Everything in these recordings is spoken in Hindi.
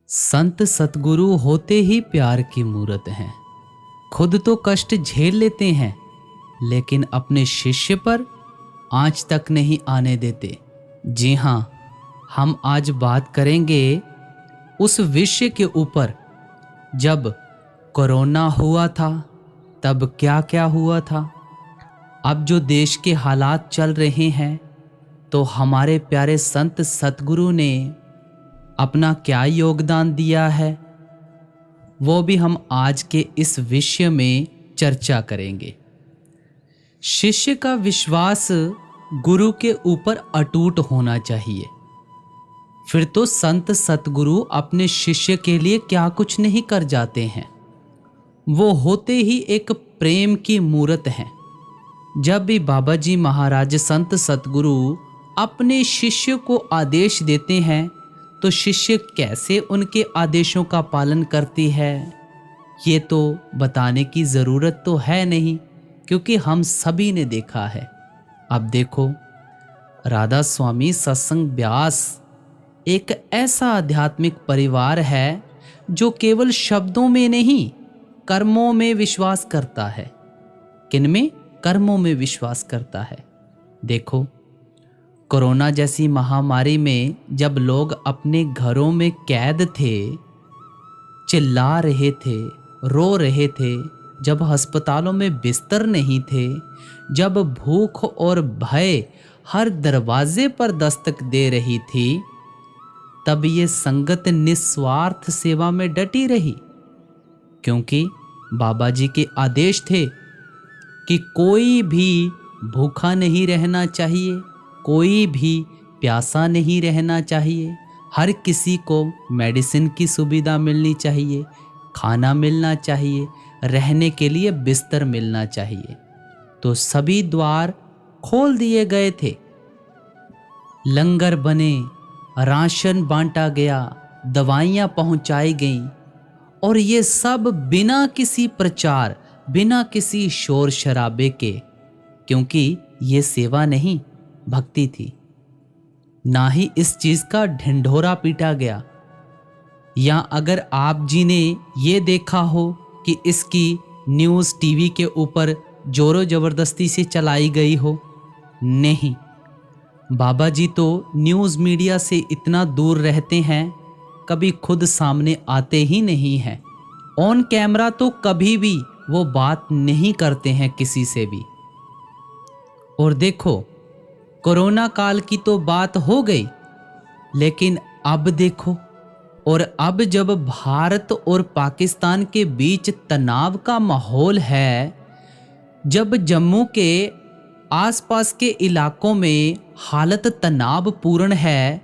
संत सतगुरु होते ही प्यार की मूरत हैं। खुद तो कष्ट झेल लेते हैं, लेकिन अपने शिष्य पर आंच तक नहीं आने देते। जी हाँ, हम आज बात करेंगे उस विषय के ऊपर जब कोरोना हुआ था तब क्या क्या हुआ था। अब जो देश के हालात चल रहे हैं, तो हमारे प्यारे संत सतगुरु ने अपना क्या योगदान दिया है, वो भी हम आज के इस विषय में चर्चा करेंगे। शिष्य का विश्वास गुरु के ऊपर अटूट होना चाहिए। फिर तो संत सतगुरु अपने शिष्य के लिए क्या कुछ नहीं कर जाते हैं। वो होते ही एक प्रेम की मूरत हैं। जब भी बाबा जी महाराज संत सतगुरु अपने शिष्य को आदेश देते हैं, तो शिष्य कैसे उनके आदेशों का पालन करती है, ये तो बताने की ज़रूरत तो है नहीं, क्योंकि हम सभी ने देखा है। अब देखो, राधा स्वामी सत्संग ब्यास एक ऐसा आध्यात्मिक परिवार है जो केवल शब्दों में नहीं, कर्मों में विश्वास करता है। किनमें? कर्मों में विश्वास करता है। देखो, कोरोना जैसी महामारी में जब लोग अपने घरों में कैद थे, चिल्ला रहे थे, रो रहे थे, जब अस्पतालों में बिस्तर नहीं थे, जब भूख और भय हर दरवाजे पर दस्तक दे रही थी, तब ये संगत निस्वार्थ सेवा में डटी रही। क्योंकि बाबा जी के आदेश थे कि कोई भी भूखा नहीं रहना चाहिए, कोई भी प्यासा नहीं रहना चाहिए, हर किसी को मेडिसिन की सुविधा मिलनी चाहिए, खाना मिलना चाहिए, रहने के लिए बिस्तर मिलना चाहिए। तो सभी द्वार खोल दिए गए थे, लंगर बने, राशन बांटा गया, दवाइयाँ पहुँचाई गईं, और ये सब बिना किसी प्रचार, बिना किसी शोर शराबे के, क्योंकि ये सेवा नहीं, भक्ति थी। ना ही इस चीज का ढिंढोरा पीटा गया, या अगर आप जी ने ये देखा हो कि इसकी न्यूज़ टीवी के ऊपर जोरों जबरदस्ती से चलाई गई हो, नहीं। बाबा जी तो न्यूज़ मीडिया से इतना दूर रहते हैं, कभी खुद सामने आते ही नहीं हैं। ऑन कैमरा तो कभी भी वो बात नहीं करते हैं किसी से भी। और देखो, कोरोना काल की तो बात हो गई, लेकिन अब देखो, और अब जब भारत और पाकिस्तान के बीच तनाव का माहौल है, जब जम्मू के आसपास के इलाकों में हालत तनावपूर्ण है,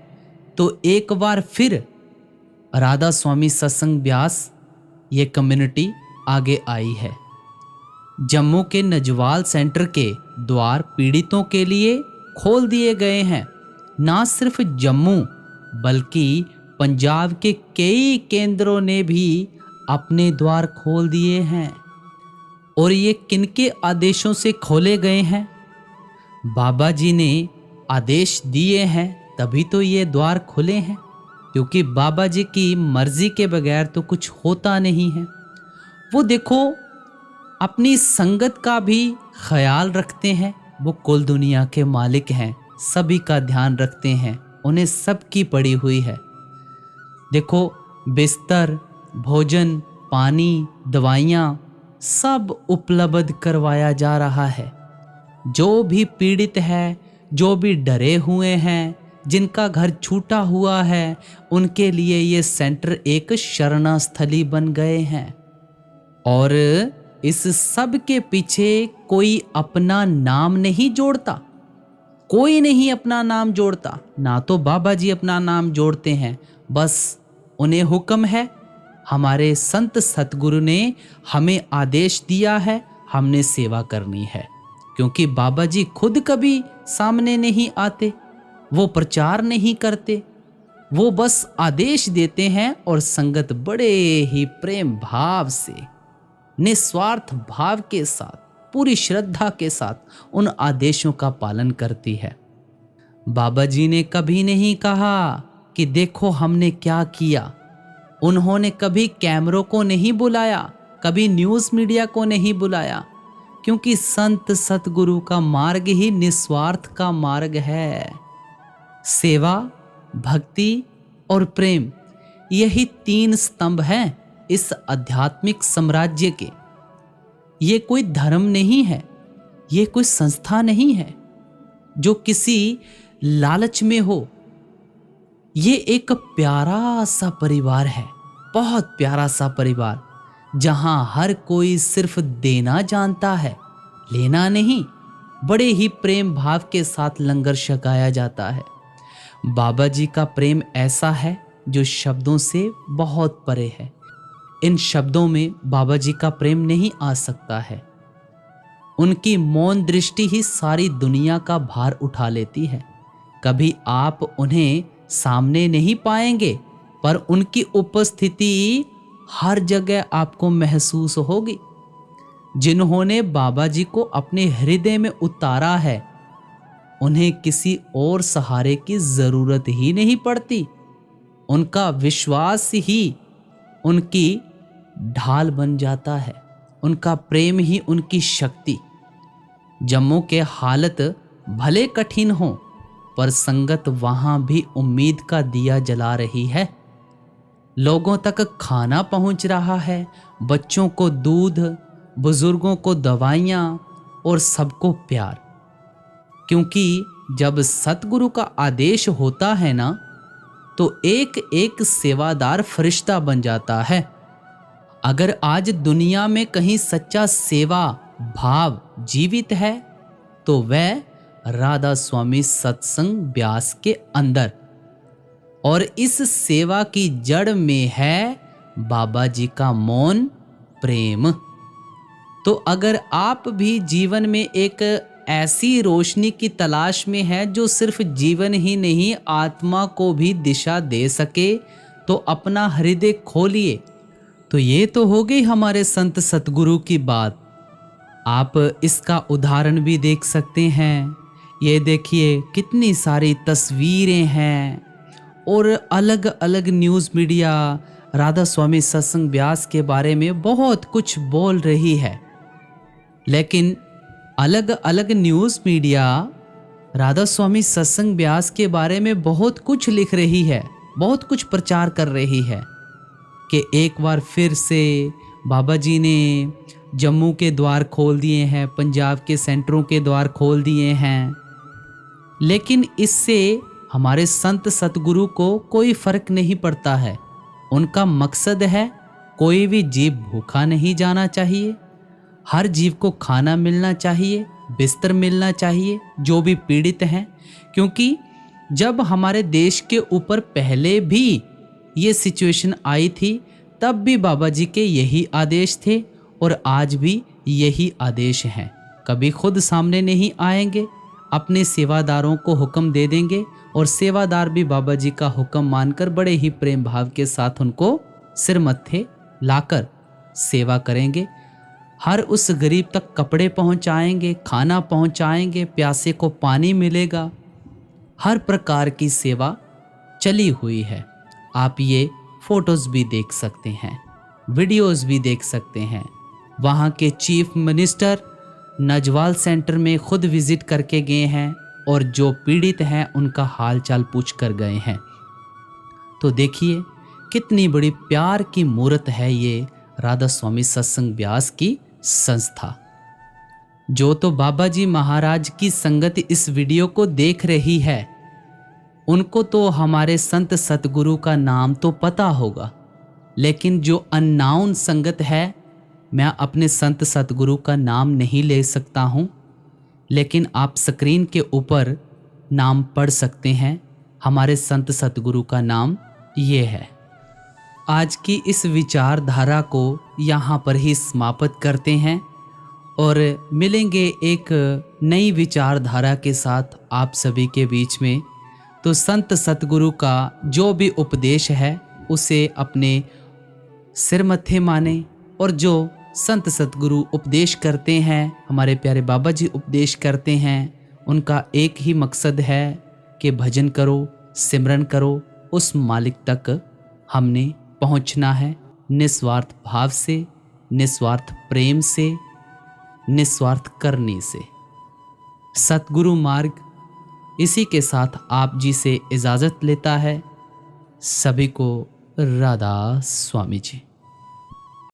तो एक बार फिर राधा स्वामी सत्संग ब्यास ये कम्युनिटी आगे आई है। जम्मू के नजवाल सेंटर के द्वार पीड़ितों के लिए खोल दिए गए हैं। ना सिर्फ जम्मू, बल्कि पंजाब के कई केंद्रों ने भी अपने द्वार खोल दिए हैं। और ये किनके आदेशों से खोले गए हैं? बाबा जी ने आदेश दिए हैं, तभी तो ये द्वार खुले हैं, क्योंकि बाबा जी की मर्जी के बगैर तो कुछ होता नहीं है। वो देखो, अपनी संगत का भी ख्याल रखते हैं। वो कुल दुनिया के मालिक हैं, सभी का ध्यान रखते हैं, उन्हें सबकी पड़ी हुई है। देखो, बिस्तर, भोजन, पानी, दवाइयाँ सब उपलब्ध करवाया जा रहा है। जो भी पीड़ित है, जो भी डरे हुए हैं, जिनका घर छूटा हुआ है, उनके लिए ये सेंटर एक शरणास्थली बन गए हैं। और इस सब के पीछे कोई अपना नाम नहीं जोड़ता, कोई नहीं अपना नाम जोड़ता। ना तो बाबा जी अपना नाम जोड़ते हैं, बस उन्हें हुक्म है, हमारे संत सतगुरु ने हमें आदेश दिया है, हमने सेवा करनी है। क्योंकि बाबा जी खुद कभी सामने नहीं आते, वो प्रचार नहीं करते, वो बस आदेश देते हैं, और संगत बड़े ही प्रेम भाव से, निस्वार्थ भाव के साथ, पूरी श्रद्धा के साथ उन आदेशों का पालन करती है। बाबा जी ने कभी नहीं कहा कि देखो हमने क्या किया, उन्होंने कभी कैमरों को नहीं बुलाया, कभी न्यूज़ मीडिया को नहीं बुलाया, क्योंकि संत सतगुरु का मार्ग ही निस्वार्थ का मार्ग है। सेवा, भक्ति और प्रेम, यही 3 स्तंभ हैं इस आध्यात्मिक साम्राज्य के। ये कोई धर्म नहीं है, ये कोई संस्था नहीं है जो किसी लालच में हो। ये एक प्यारा सा परिवार है, बहुत प्यारा सा परिवार, जहां हर कोई सिर्फ देना जानता है, लेना नहीं। बड़े ही प्रेम भाव के साथ लंगर छकाया जाता है। बाबा जी का प्रेम ऐसा है जो शब्दों से बहुत परे है। इन शब्दों में बाबा जी का प्रेम नहीं आ सकता है। उनकी मौन दृष्टि ही सारी दुनिया का भार उठा लेती है। कभी आप उन्हें सामने नहीं पाएंगे, पर उनकी उपस्थिति हर जगह आपको महसूस होगी। जिन्होंने बाबा जी को अपने हृदय में उतारा है, उन्हें किसी और सहारे की जरूरत ही नहीं पड़ती। उनका विश्वास ही उनकी ढाल बन जाता है, उनका प्रेम ही उनकी शक्ति। जम्मू के हालत भले कठिन हो, पर संगत वहां भी उम्मीद का दिया जला रही है। लोगों तक खाना पहुंच रहा है, बच्चों को दूध, बुजुर्गों को दवाइयाँ और सबको प्यार। क्योंकि जब सतगुरु का आदेश होता है ना, तो एक एक सेवादार फरिश्ता बन जाता है। अगर आज दुनिया में कहीं सच्चा सेवा भाव जीवित है, तो वह राधा स्वामी सत्संग ब्यास के अंदर, और इस सेवा की जड़ में है बाबा जी का मौन प्रेम। तो अगर आप भी जीवन में एक ऐसी रोशनी की तलाश में है जो सिर्फ जीवन ही नहीं आत्मा को भी दिशा दे सके, तो अपना हृदय खोलिए। तो ये तो हो गई हमारे संत सतगुरु की बात। आप इसका उदाहरण भी देख सकते हैं। ये देखिए कितनी सारी तस्वीरें हैं, और अलग अलग न्यूज़ मीडिया राधा स्वामी सत्संग ब्यास के बारे में बहुत कुछ बोल रही है। लेकिन अलग अलग न्यूज़ मीडिया राधा स्वामी सत्संग ब्यास के बारे में बहुत कुछ लिख रही है, बहुत कुछ प्रचार कर रही है कि एक बार फिर से बाबा जी ने जम्मू के द्वार खोल दिए हैं, पंजाब के सेंटरों के द्वार खोल दिए हैं। लेकिन इससे हमारे संत सतगुरु को कोई फर्क नहीं पड़ता है। उनका मकसद है कोई भी जीव भूखा नहीं जाना चाहिए, हर जीव को खाना मिलना चाहिए, बिस्तर मिलना चाहिए, जो भी पीड़ित हैं। क्योंकि जब हमारे देश के ऊपर पहले भी ये सिचुएशन आई थी, तब भी बाबा जी के यही आदेश थे और आज भी यही आदेश हैं। कभी खुद सामने नहीं आएंगे, अपने सेवादारों को हुक्म दे देंगे, और सेवादार भी बाबा जी का हुक्म मानकर बड़े ही प्रेम भाव के साथ उनको सिर मत्थे लाकर सेवा करेंगे। हर उस गरीब तक कपड़े पहुंचाएंगे, खाना पहुंचाएंगे, प्यासे को पानी मिलेगा। हर प्रकार की सेवा चली हुई है। आप ये फोटोज़ भी देख सकते हैं, वीडियोज़ भी देख सकते हैं। वहाँ के चीफ मिनिस्टर नजवाल सेंटर में खुद विजिट करके गए हैं, और जो पीड़ित हैं उनका हाल चाल पूछ कर गए हैं। तो देखिए कितनी बड़ी प्यार की मूर्त है ये राधा स्वामी सत्संग ब्यास की संस्था। जो तो बाबा जी महाराज की संगत इस वीडियो को देख रही है, उनको तो हमारे संत सतगुरु का नाम तो पता होगा, लेकिन जो अननाउन संगत है, मैं अपने संत सतगुरु का नाम नहीं ले सकता हूँ, लेकिन आप स्क्रीन के ऊपर नाम पढ़ सकते हैं। हमारे संत सतगुरु का नाम ये है। आज की इस विचारधारा को यहाँ पर ही समाप्त करते हैं, और मिलेंगे एक नई विचारधारा के साथ आप सभी के बीच में। तो संत सतगुरु का जो भी उपदेश है उसे अपने सिर मत्थे माने, और जो संत सतगुरु उपदेश करते हैं, हमारे प्यारे बाबा जी उपदेश करते हैं, उनका एक ही मकसद है कि भजन करो, सिमरन करो, उस मालिक तक हमने पहुंचना है निस्वार्थ भाव से, निस्वार्थ प्रेम से, निस्वार्थ करने से। सतगुरु मार्ग इसी के साथ आप जी से इजाज़त लेता है। सभी को राधा स्वामी जी।